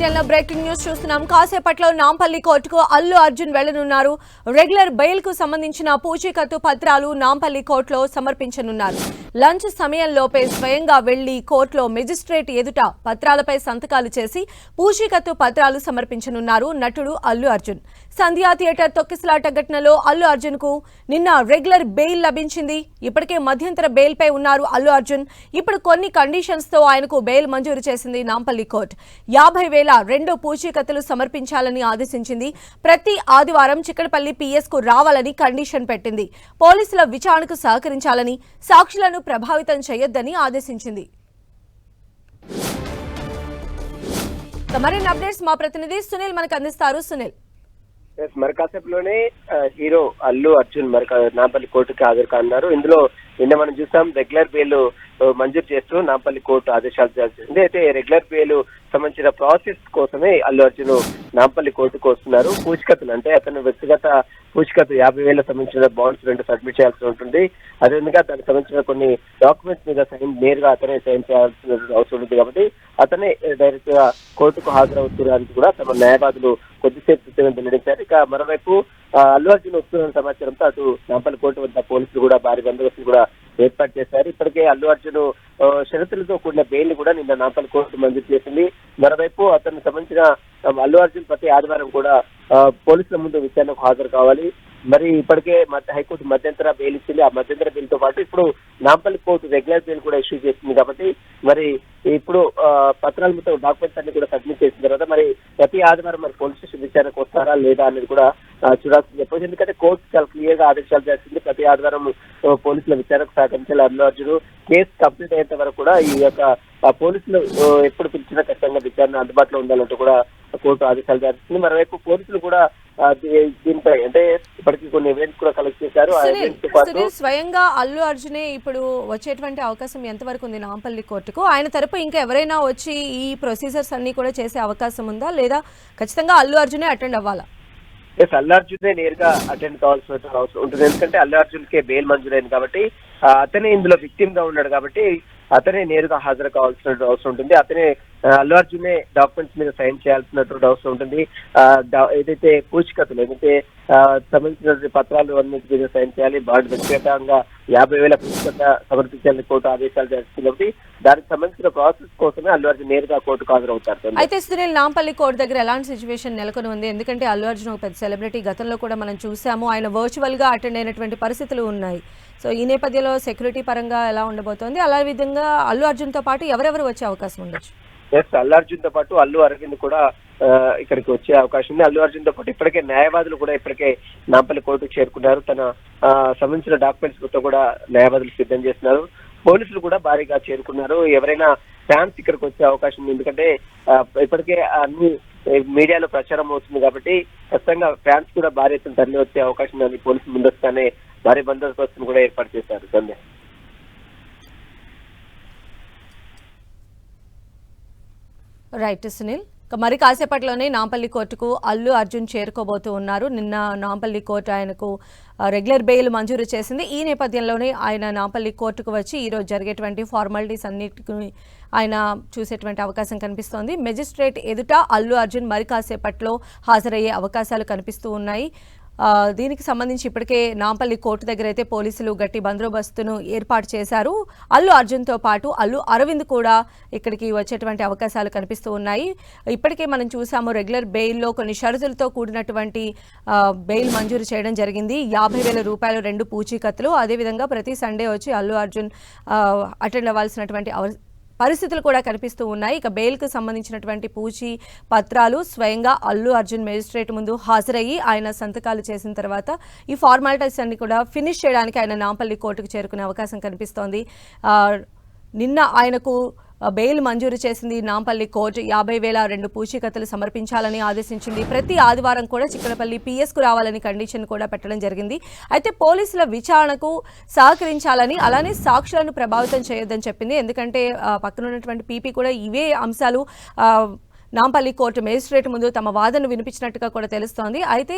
నేపథ్యంలో breaking news చూస్తున్నాం. కాసేపట్లో నాంపల్లి కోర్టుకు అల్లు అర్జున్ వెళ్లనున్నారు. రెగ్యులర్ బెయిల్ కు సంబంధించిన పూచీకత్తు పత్రాలు నాంపల్లి కోర్టులో సమర్పించనున్నారు. లంచ్ సమయంలోపే స్వయంగా వెళ్లి కోర్టులో మెజిస్ట్రేట్ ఎదుట పత్రాలపై సంతకాలు చేసి పూచీకత్తు పత్రాలు సమర్పించనున్నారు నటుడు అల్లు అర్జున్. సంధ్యా థియేటర్ తొక్కిసలాట ఘటనలో అల్లు అర్జున్ కు నిన్న రెగ్యులర్ బెయిల్ లభించింది. ఇప్పటికే మధ్యంతర బెయిల్ పై ఉన్నారు అల్లు అర్జున్. ఇప్పుడు కొన్ని కండిషన్స్ తో ఆయనకు బెయిల్ మంజూరు చేసింది నాంపల్లి కోర్టు. 50,000 2 పూచీకత్తులు సమర్పించాలని ఆదేశించింది. ప్రతి ఆదివారం చిక్కడపల్లి పిఎస్ కు రావాలని కండిషన్ పెట్టింది. పోలీసుల విచారణకు సహకరించాలని, సాక్షులను ప్రభావితం చేయొద్దని ఆదేశించింది. మరిన్ని అప్డేట్స్ మా ప్రతినిధి సునీల్ మనకు అందిస్తారు. సునీల్, మరి కాసేపులోనే హీరో అల్లు అర్జున్ నాంపల్లి కోర్టుకి హాజరు కానున్నారు. ఇందులో నిన్న మనం చూసాం రెగ్యులర్ బెయిల్ మంజూరు చేస్తూ నాంపల్లి కోర్టు ఆదేశాలు జారీ చేసింది. అయితే రెగ్యులర్ బెయిల్ సంబంధించిన ప్రాసెస్ కోసమే అల్లు అర్జున్ నాంపల్లి కోర్టుకు వస్తున్నారు. పూచికత్తులు అంటే అతను వ్యక్తిగత పూచికత్తు 50,000 సంబంధించిన బాండ్స్ 2 సబ్మిట్ చేయాల్సి ఉంటుంది. అదేవిధంగా దానికి సంబంధించిన కొన్ని డాక్యుమెంట్స్ మీద నేరుగా అతనే సైన్ చేయాల్సిన అవసరం ఉంది. కాబట్టి అతనే డైరెక్ట్ గా కోర్టుకు హాజరవుతున్నారని కూడా తమ న్యాయవాదులు కొద్దిసేపు వెల్లడించారు. ఇక మరోవైపు అల్లు అర్జున్ వస్తున్న సమాచారంతో అటు నాంపల్లి కోర్టు వద్ద పోలీసులు కూడా భారీ బందోబస్తు కూడా ఏర్పాటు చేశారు. ఇప్పటికే అల్లు అర్జున్ షరతులతో కూడిన బెయిల్ కూడా నిన్న నాంపల్లి కోర్టు మంజూరు చేసింది. మరోవైపు అతనికి సంబంధించిన అల్లు అర్జున్ ప్రతి ఆదివారం కూడా పోలీసుల ముందు విచారణకు హాజరు కావాలి. మరి ఇప్పటికే హైకోర్టు మధ్యంతర బెయిల్ ఇచ్చింది. ఆ మధ్యంతర బెయిల్ తో పాటు ఇప్పుడు నాంపల్లి కోర్టు రెగ్యులర్ బెయిల్ కూడా ఇష్యూ చేసింది. కాబట్టి మరి ఇప్పుడు పత్రాల మొత్తం డాక్యుమెంట్స్ అన్ని కూడా సబ్మిట్ చేసిన తర్వాత మరి ప్రతి ఆదివారం మరి పోలీస్ స్టేషన్ విచారణకు వస్తారా లేదా అనేది కూడా చూడాల్సింది చెప్పవచ్చు. ఎందుకంటే కోర్టు చాలా క్లియర్ గా ఆదేశాలు చేస్తుంది. ప్రతి ఆదివారం పోలీసుల విచారణకు సహకరించాలి అల్లు అర్జున్. కేసు కంప్లీట్ అయ్యేంత వరకు కూడా ఈ యొక్క పోలీసులు ఎప్పుడు పిలిచినా ఖచ్చితంగా విచారణ అందుబాటులో ఉండాలంటూ కూడా కోర్టు ఆదేశాలు జారీ. మరోవైపు పోలీసులు కూడా దీనిపై అంటే ఇప్పటికీ కొన్ని ఈవెంట్స్ కూడా కలెక్ట్ చేశారు. స్వయంగా అల్లు అర్జునే ఇప్పుడు వచ్చేటువంటి అవకాశం ఎంతవరకు ఉంది నాంపల్లి కోర్టుకు? ఆయన తరపు ఇంకా ఎవరైనా వచ్చి ఈ ప్రొసీజర్స్ అన్ని కూడా చేసే అవకాశం ఉందా, లేదా ఖచ్చితంగా అల్లు అర్జునే అటెండ్ అవ్వాలా? అల్లు అర్జునే నేరుగా అటెండ్ కావాల్సిన అవసరం ఉంటుంది. ఎందుకంటే అల్లు అర్జున్ కే బెయిల్ మంజూరైంది కాబట్టి అతనే ఇందులో విక్టిమ్ గా ఉన్నాడు కాబట్టి అతనే నేరుగా హాజరు కావాల్సిన అవసరం ఉంటుంది. అతనే అల్లు అర్జునే డాక్యుమెంట్స్ మీద సైన్ చేయాల్సినటువంటి అవసరం ఉంటుంది. ఏదైతే పూచికత్తులు ఏదైతే సంబంధించిన పత్రాలు అన్నింటి మీద సైన్ చేయాలి. బాండ్ వ్యక్తిగతంగా 50,000 పూచికత్త సమర్పించాలని కోర్టు ఆదేశాలు చేస్తుంది. కాబట్టి దానికి సంబంధించిన ప్రాసెస్ కోసమే అల్లు అర్జున్ నేరుగా కోర్టుకు హాజరవుతారు. అయితే సునీల్, నాంపల్లి కోర్టు దగ్గర ఎలాంటి సిచ్యువేషన్ నెలకొని ఉంది? ఎందుకంటే అల్లు అర్జున్ ఒక పెద్ద సెలబ్రిటీ, గతంలో కూడా మనం చూసాము. ఆయన వర్చువల్ గా అటెండ్ అయినటువంటి పరిస్థితులు ఉన్నాయి. సో ఈ నేపథ్యంలో సెక్యూరిటీ పరంగా ఎలా ఉండబోతోంది? అలా విధంగా అల్లు అర్జున్ తో పాటు ఎవరెవరు వచ్చే అవకాశం ఉండొచ్చు? అల్లు అర్జున్ తో పాటు అల్లు అరవింద్ కూడా ఇక్కడికి వచ్చే అవకాశం ఉంది. అల్లు అర్జున్ తో పాటు ఇప్పటికే న్యాయవాదులు కూడా ఇప్పటికే నాంపల్లి కోర్టుకు చేరుకున్నారు. తన సంబంధించిన డాక్యుమెంట్స్ మొత్తం కూడా న్యాయవాదులు సిద్ధం చేస్తున్నారు. పోలీసులు కూడా భారీగా చేరుకున్నారు. ఎవరైనా ఫ్యాన్స్ ఇక్కడికి వచ్చే అవకాశం ఉంది. ఎందుకంటే ఇప్పటికే అన్ని మీడియాలో ప్రచారం అవుతుంది కాబట్టి ఖచ్చితంగా ఫ్యాన్స్ కూడా భారీ ఎత్తున తరలి వచ్చే అవకాశం ఉందని పోలీసులు ముందస్తుగానే భారీ బందోబస్తును కూడా ఏర్పాటు చేశారు. సంధ్య, రైట్ సునీల్. మరి కాసేపట్లోనే నాంపల్లి కోర్టుకు అల్లు అర్జున్ చేరుకోబోతూ ఉన్నారు. నిన్న నాంపల్లి కోర్టు ఆయనకు రెగ్యులర్ బెయిల్ మంజూరు చేసింది. ఈ నేపథ్యంలోనే ఆయన నాంపల్లి కోర్టుకు వచ్చి ఈరోజు జరిగేటువంటి ఫార్మాలిటీస్ అన్నిటికీ ఆయన చూసేటువంటి అవకాశం కనిపిస్తోంది. మెజిస్ట్రేట్ ఎదుట అల్లు అర్జున్ మరి కాసేపట్లో హాజరయ్యే అవకాశాలు కనిపిస్తూ ఉన్నాయి. దీనికి సంబంధించి ఇప్పటికే నాంపల్లి కోర్టు దగ్గర అయితే పోలీసులు గట్టి బందోబస్తును ఏర్పాటు చేశారు. అల్లు అర్జున్తో పాటు అల్లు అరవింద్ కూడా ఇక్కడికి వచ్చేటువంటి అవకాశాలు కనిపిస్తూ ఉన్నాయి. ఇప్పటికే మనం చూసాము రెగ్యులర్ బెయిల్లో కొన్ని షరతులతో కూడినటువంటి బెయిల్ మంజూరు చేయడం జరిగింది. 50,000 రూపాయలు 2 పూచీకత్తులు. అదేవిధంగా ప్రతి సండే వచ్చి అల్లు అర్జున్ అటెండ్ అవ్వాల్సినటువంటి పరిస్థితులు కూడా కనిపిస్తూ ఉన్నాయి. ఇక బెయిల్కు సంబంధించినటువంటి పూచీ పత్రాలు స్వయంగా అల్లు అర్జున్ మేజిస్ట్రేట్ ముందు హాజరయ్యి ఆయన సంతకాలు చేసిన తర్వాత ఈ ఫార్మాలిటీస్ అన్ని కూడా ఫినిష్ చేయడానికి ఆయన నాంపల్లి కోర్టుకు చేరుకునే అవకాశం కనిపిస్తోంది. నిన్న ఆయనకు బెయిల్ మంజూరు చేసింది నాంపల్లి కోర్టు. 50,000 2 పూచీకత్తులు సమర్పించాలని ఆదేశించింది. ప్రతి ఆదివారం కూడా చిక్కడపల్లి పిఎస్కు రావాలని కండిషన్ కూడా పెట్టడం జరిగింది. అయితే పోలీసుల విచారణకు సహకరించాలని, అలానే సాక్షులను ప్రభావితం చేయొద్దని చెప్పింది. ఎందుకంటే పక్కన ఉన్నటువంటి పీపీ కూడా ఇవే అంశాలు నాంపల్లి కోర్టు మేజిస్ట్రేట్ ముందు తమ వాదనను వినిపించినట్టుగా కూడా తెలుస్తోంది. అయితే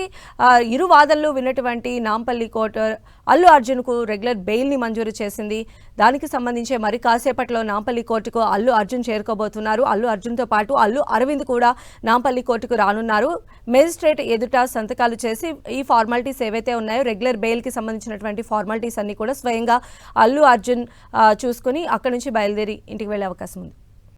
ఇరు వాదనలు విన్నటువంటి నాంపల్లి కోర్టు అల్లు అర్జున్కు రెగ్యులర్ బెయిల్ని మంజూరు చేసింది. దానికి సంబంధించి మరి కాసేపట్లో నాంపల్లి కోర్టుకు అల్లు అర్జున్ చేరుకోబోతున్నారు. అల్లు అర్జున్తో పాటు అల్లు అరవింద్ కూడా నాంపల్లి కోర్టుకు రానున్నారు. మేజిస్ట్రేట్ ఎదుట సంతకాలు చేసి ఈ ఫార్మాలిటీస్ ఏవైతే ఉన్నాయో రెగ్యులర్ బెయిల్కి సంబంధించినటువంటి ఫార్మాలిటీస్ అన్ని కూడా స్వయంగా అల్లు అర్జున్ చూసుకుని అక్కడి నుంచి బయలుదేరి ఇంటికి వెళ్ళే అవకాశం ఉంది.